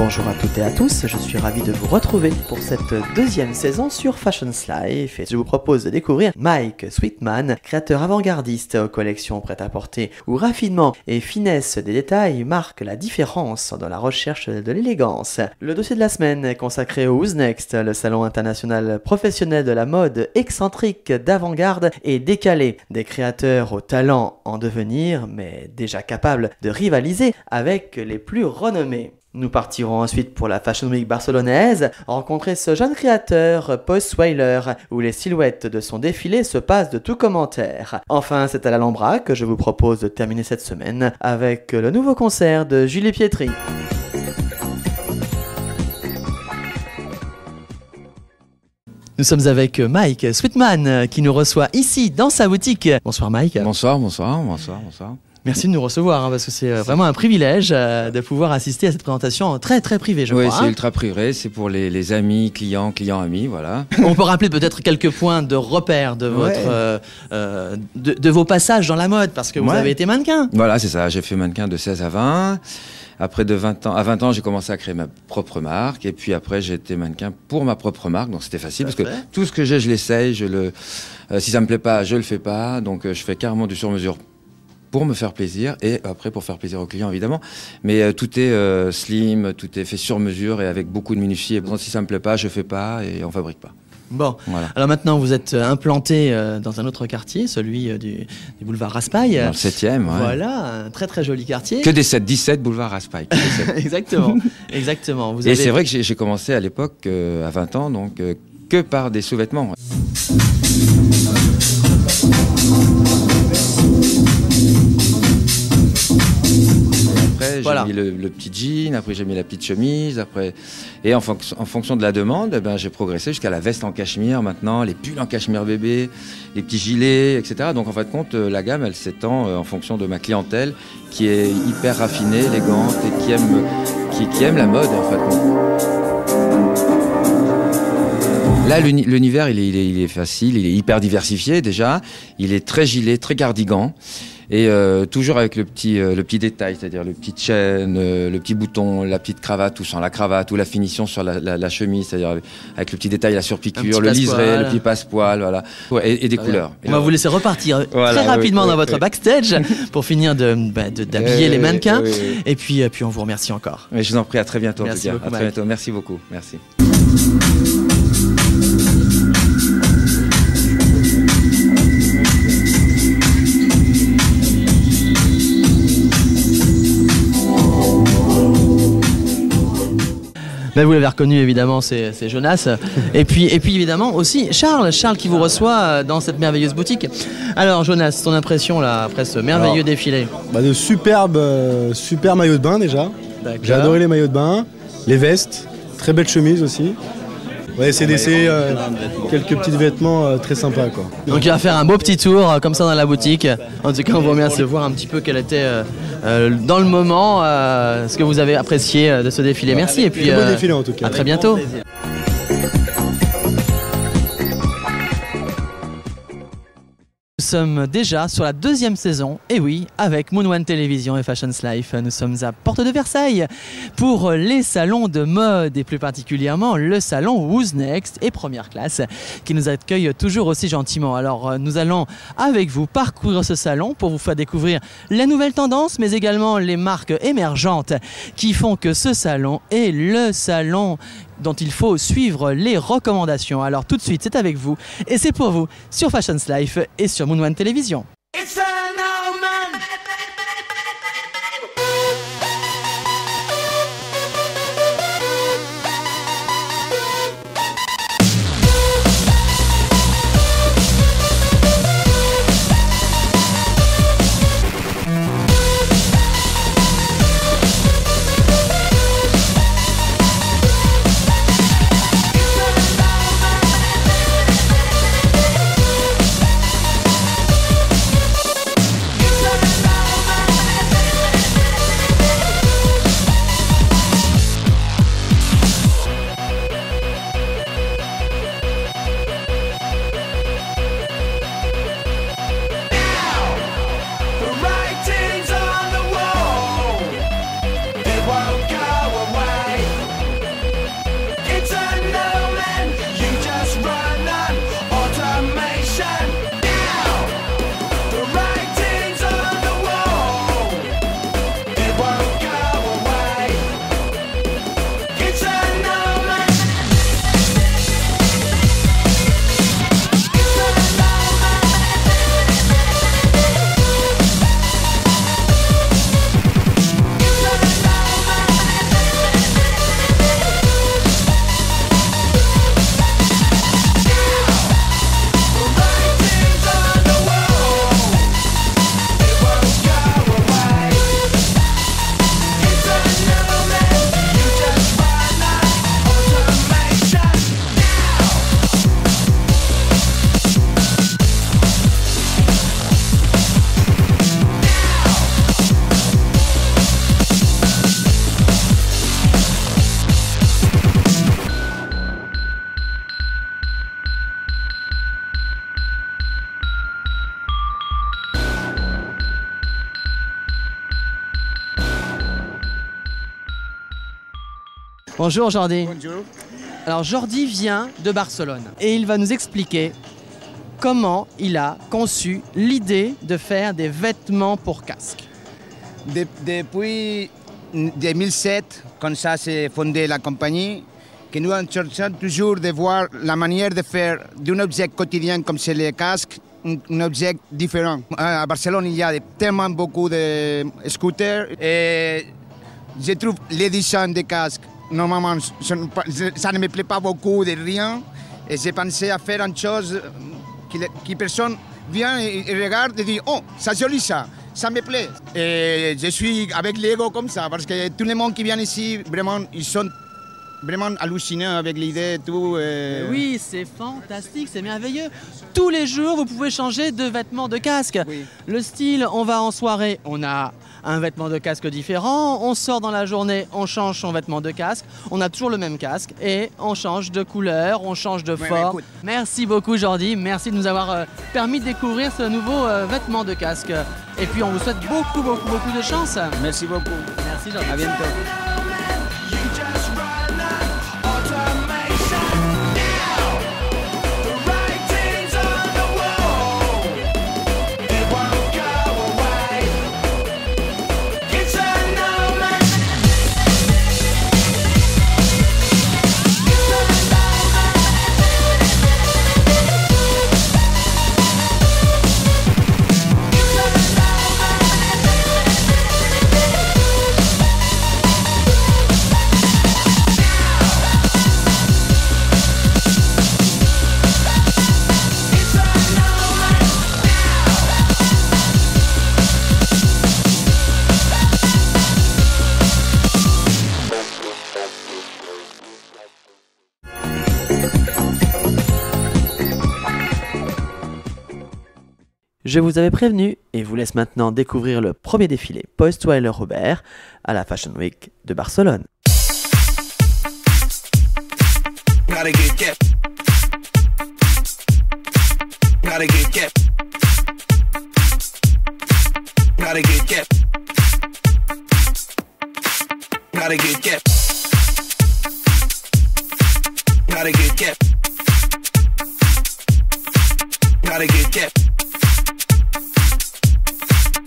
Bonjour à toutes et à tous, je suis ravi de vous retrouver pour cette deuxième saison sur Fashion Life et je vous propose de découvrir Mike Sweetman, créateur avant-gardiste aux collections prêt-à-porter où raffinement et finesse des détails marquent la différence dans la recherche de l'élégance. Le dossier de la semaine est consacré au Who's Next, le salon international professionnel de la mode excentrique d'avant-garde et décalé, des créateurs au talent en devenir mais déjà capables de rivaliser avec les plus renommés. Nous partirons ensuite pour la Fashion Week barcelonaise, rencontrer ce jeune créateur, Post-Weiler, où les silhouettes de son défilé se passent de tout commentaire. Enfin, c'est à l'Alhambra que je vous propose de terminer cette semaine avec le nouveau concert de Julie Pietri. Nous sommes avec Mike Sweetman qui nous reçoit ici dans sa boutique. Bonsoir Mike. Bonsoir. Merci de nous recevoir parce que c'est vraiment un privilège de pouvoir assister à cette présentation très très privée, je crois. Oui, c'est ultra privé, c'est pour les amis, clients, amis, voilà. On peut rappeler peut-être quelques points de repère de votre, de vos passages dans la mode parce que vous avez été mannequin. Voilà, c'est ça, j'ai fait mannequin de 16 à 20. Après à 20 ans, j'ai commencé à créer ma propre marque et puis après j'ai été mannequin pour ma propre marque, donc c'était facile parce que tout ce que j'ai, je l'essaye, si ça me plaît pas, je le fais pas, donc je fais carrément du sur-mesure pour me faire plaisir et après pour faire plaisir aux clients évidemment, mais tout est slim, tout est fait sur mesure et avec beaucoup de minutie, et si ça me plaît pas, je fais pas et on fabrique pas. Bon, voilà. Alors maintenant vous êtes implanté dans un autre quartier, celui du boulevard Raspail. Dans le 7e, ouais. Voilà, un très très joli quartier. Que des 17 boulevard Raspail. Exactement, exactement. Et c'est vrai que j'ai commencé à l'époque, à 20 ans, donc que par des sous-vêtements. Après, j'ai mis le petit jean, après j'ai mis la petite chemise, et en fonction de la demande, j'ai progressé jusqu'à la veste en cachemire maintenant, les pulls en cachemire bébé, les petits gilets, etc. Donc en fin de compte, la gamme, elle s'étend en fonction de ma clientèle qui est hyper raffinée, élégante et qui aime la mode en fin de compte. Là, l'univers, il est facile, il est hyper diversifié déjà, il est très gilet, très cardigan. Et toujours avec le petit détail, c'est-à-dire le petit chaîne, le petit bouton, la petite cravate ou sans la cravate, ou la finition sur la chemise, c'est-à-dire avec le petit détail, la surpiqûre, le liseré, le petit passepoil, voilà, et des couleurs. On va vous laisser repartir très rapidement dans votre backstage pour finir d'habiller les mannequins. Et puis on vous remercie encore. Mais je vous en prie, à très bientôt. Merci beaucoup, à très bientôt. Merci beaucoup. Merci. Vous l'avez reconnu évidemment, c'est Jonas. Et puis évidemment aussi Charles qui vous reçoit dans cette merveilleuse boutique. Alors Jonas, ton impression là après ce merveilleux défilé? De super maillots de bain déjà. J'ai adoré les maillots de bain, les vestes, très belle chemise aussi. Ouais, c'est d'essayer quelques petits vêtements très sympas quoi. Donc il va faire un beau petit tour comme ça dans la boutique. En tout cas, on vous remercie de voir un petit peu quel était dans le moment ce que vous avez apprécié de ce défilé. Merci et puis beau défilé en tout cas. À très bientôt. Nous sommes déjà sur la deuxième saison, et oui, avec Moon One Télévision et Fashion Life. Nous sommes à Porte de Versailles pour les salons de mode et plus particulièrement le salon Who's Next et Première Classe qui nous accueille toujours aussi gentiment. Alors nous allons avec vous parcourir ce salon pour vous faire découvrir les nouvelles tendances mais également les marques émergentes qui font que ce salon est le salon dont il faut suivre les recommandations. Alors tout de suite, c'est avec vous et c'est pour vous sur Fashion Life et sur Moon One Télévision. Bonjour Jordi. Bonjour. Alors Jordi vient de Barcelone et il va nous expliquer comment il a conçu l'idée de faire des vêtements pour casque. Depuis 2007, quand ça s'est fondé la compagnie, que nous cherchons toujours de voir la manière de faire d'un objet quotidien comme c'est les casques, un objet différent. À Barcelone, il y a tellement beaucoup de scooters et je trouve les designs des casques, normalement, ça ne me plaît pas beaucoup de rien. Et j'ai pensé à faire une chose que personne vient et regarde et dit « Oh, c'est joli ça, ça me plaît ». Et je suis avec l'ego comme ça, parce que tout le monde qui vient ici, vraiment, ils sont vraiment hallucinants avec l'idée et tout. Oui, c'est fantastique, c'est merveilleux. Tous les jours, vous pouvez changer de vêtements de casque. Oui. Le style, on va en soirée, on a un vêtement de casque différent. On sort dans la journée, on change son vêtement de casque. On a toujours le même casque et on change de couleur, on change de forme. Merci beaucoup Jordi, merci de nous avoir permis de découvrir ce nouveau vêtement de casque. Et puis on vous souhaite beaucoup de chance. Merci beaucoup. Merci Jordi. À bientôt. Je vous avais prévenu et vous laisse maintenant découvrir le premier défilé Post-Weiler Robert à la Fashion Week de Barcelone. Gotta get kept. Gotta get kept. Gotta get kept. Gotta get kept. Gotta get kept.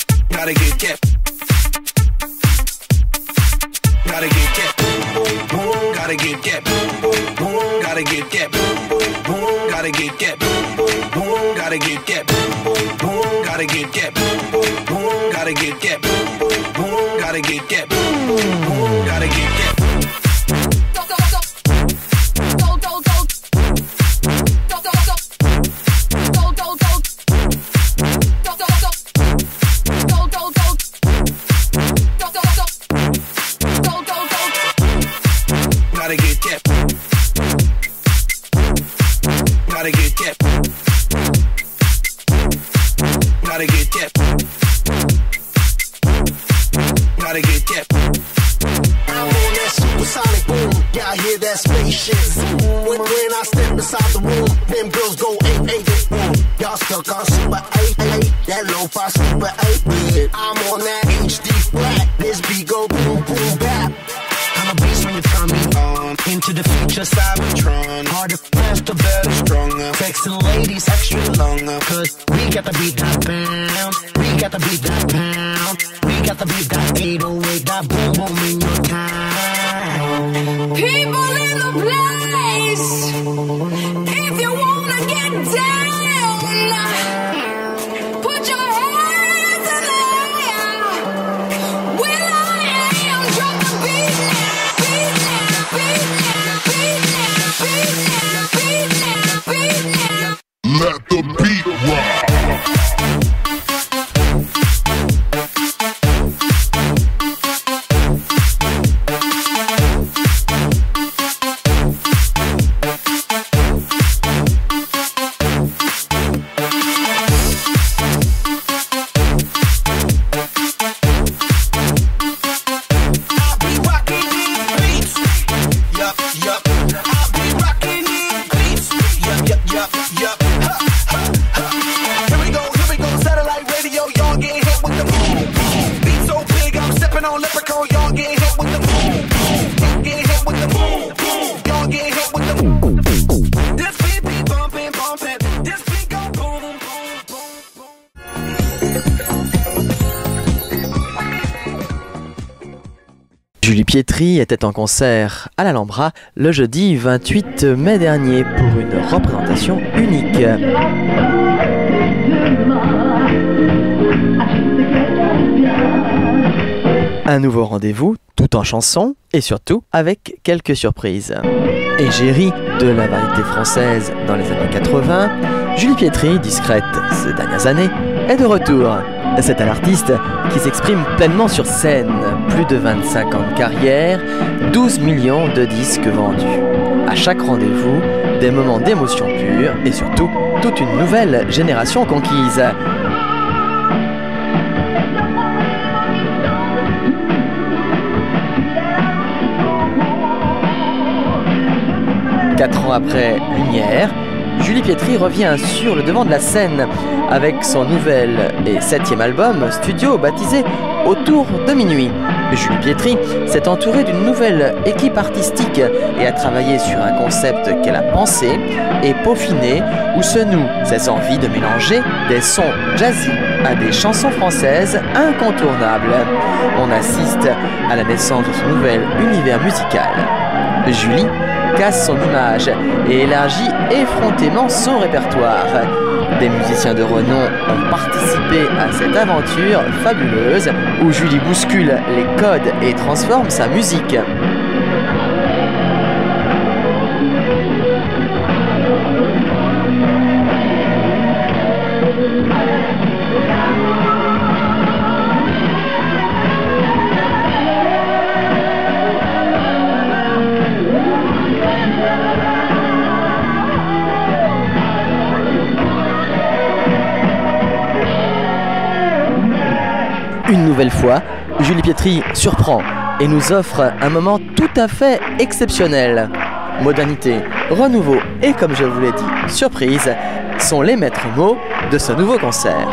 Gotta get kept. Gotta get kept. Gotta get kept. Gotta get kept. Gotta get kept. When I step inside the room, them girls go 8-8. Y'all stuck on super 8-8. That lo-fi super 8-bit. I'm on that HD flat. This beat go boom boom bap. I'm a beast when you turn me on. Into the future Cybertron. Harder, faster, better, stronger. Sexy ladies extra longer. Cause we got the beat that pound. We got the beat that pound. We got the beat that 808. That boom boom in your town. People in the place, if you wanna get down, put your hands in the air. Will I am, drop the beat now, beat now, beat now, beat now, beat now, beat now, beat now. Let the beat rock. Pietri était en concert à l'Alhambra le jeudi 28 mai dernier pour une représentation unique. Un nouveau rendez-vous, tout en chansons et surtout avec quelques surprises. Égérie de la variété française dans les années 80, Julie Pietri, discrète ces dernières années, est de retour. C'est un artiste qui s'exprime pleinement sur scène. Plus de 25 ans de carrière, 12 millions de disques vendus. À chaque rendez-vous, des moments d'émotion pure et surtout toute une nouvelle génération conquise. Quatre ans après Lumière, Julie Pietri revient sur le devant de la scène avec son nouvel et 7e album studio baptisé Autour de minuit. Julie Pietri s'est entourée d'une nouvelle équipe artistique et a travaillé sur un concept qu'elle a pensé et peaufiné où se noue ses envies de mélanger des sons jazzy à des chansons françaises incontournables. On assiste à la naissance de ce nouvel univers musical. Julie casse son image et élargit effrontément son répertoire. Des musiciens de renom ont participé à cette aventure fabuleuse où Julie bouscule les codes et transforme sa musique. Une nouvelle fois, Julie Pietri surprend et nous offre un moment tout à fait exceptionnel. Modernité, renouveau et, comme je vous l'ai dit, surprise sont les maîtres mots de ce nouveau concert.